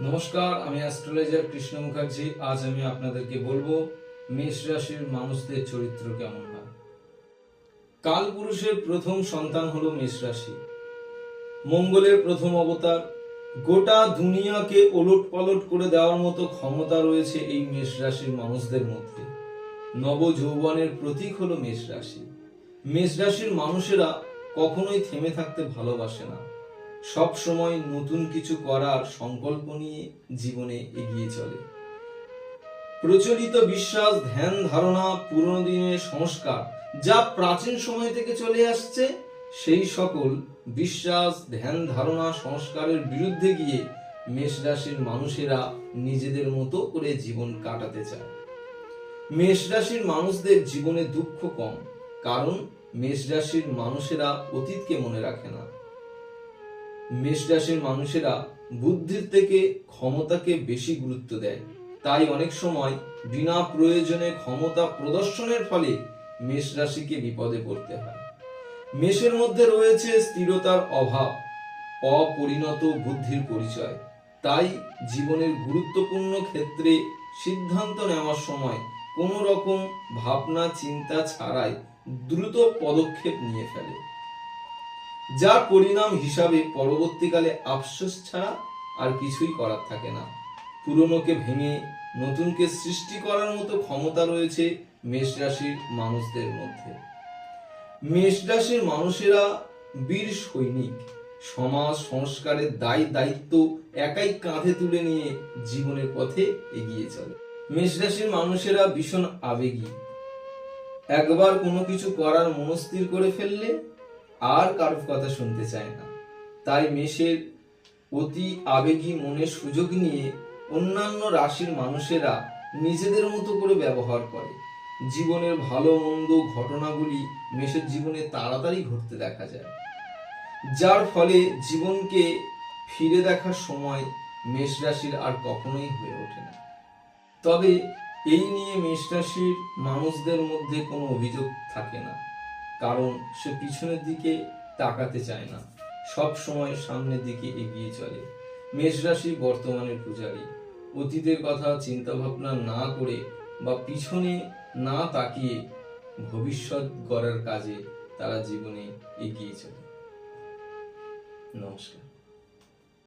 নমস্কার, আমি অ্যাস্ট্রোলজার কৃষ্ণ মুখার্জি। আজ আমি আপনাদেরকে বলবো মেষ রাশির মানুষদের চরিত্র কেমন হয়। কালপুরুষের প্রথম সন্তান হলো মেষ রাশি, মঙ্গলের প্রথম অবতার। গোটা দুনিয়াকে ওলটপালট করে দেওয়ার মতো ক্ষমতা রয়েছে এই মেষ রাশির মানুষদের মধ্যে। নব যৌবনের প্রতীক হলো মেষ রাশি। মেষ রাশির মানুষেরা কখনোই থেমে থাকতে ভালোবাসে না, সব সময় নতুন কিছু করার সংকল্প নিয়ে জীবনে এগিয়ে চলে। প্রচলিত বিশ্বাস, ধ্যান ধারণা, পুরনো দিনের সংস্কার যা প্রাচীন সময় থেকে চলে আসছে, সেই সকল বিশ্বাস, ধ্যান ধারণা, সংস্কারের বিরুদ্ধে গিয়ে মেষ রাশির মানুষেরা নিজেদের মতো করে জীবন কাটাতে চায়। মেষ রাশির মানুষদের জীবনে দুঃখ কম, কারণ মেষ রাশির মানুষেরা অতীতকে মনে রাখে না। মেষ রাশির মানুষেরা বুদ্ধির থেকে ক্ষমতাকে বেশি গুরুত্ব দেয়, তাই অনেক সময় বিনা প্রয়োজনে ক্ষমতা প্রদর্শনের ফলে মেষ রাশিকে বিপদে পড়তে হয়। মেষের মধ্যে রয়েছে স্থিরতার অভাব, অপরিণত বুদ্ধির পরিচয়। তাই জীবনের গুরুত্বপূর্ণ ক্ষেত্রে সিদ্ধান্ত নেওয়ার সময় কোনো রকম ভাবনা চিন্তা ছাড়াই দ্রুত পদক্ষেপ নিয়ে ফেলে, যার পরিণাম হিসাবে পরবর্তীকালে আফসোস ছাড়া আর কিছুই করার থাকে না। পুরনোকে ভেঙে নতুনকে সৃষ্টি করার মতো ক্ষমতা রয়েছে মেষ রাশির মানুষদের মধ্যে। মেষ রাশির মানুষেরা বীর সৈনিক, সমাজ সংস্কারের দায়িত্ব একাই কাঁধে তুলে নিয়ে জীবনের পথে এগিয়ে চলে। মেষ রাশির মানুষেরা ভীষণ আবেগী, একবার কোনো কিছু করার মনস্থির করে ফেললে আর কারোর কথা শুনতে চায় না। তাই মেষের অতি আবেগী মনের সুযোগ নিয়ে অন্যান্য রাশির মানুষেরা নিজেদের মতো করে ব্যবহার করে। জীবনের ভালো মন্দ ঘটনাগুলি মেষের জীবনে তাড়াতাড়ি ঘটতে দেখা যায়, যার ফলে জীবনকে ফিরে দেখার সময় মেষ রাশির আর কখনোই হয়ে ওঠে না। তবে এই নিয়ে মেষ রাশির মানুষদের মধ্যে কোনো অভিযোগ থাকে না, কারণ সে পিছনের দিকে তাকাতে চায় না, সব সময় সামনের দিকে এগিয়ে চলে। মেষ রাশি বর্তমানের পূজারী, অতীতের কথা চিন্তা ভাবনা না করে বা পিছনে না তাকিয়ে ভবিষ্যৎ গড়ার কাজে তারা জীবনে এগিয়ে চলে। নমস্কার।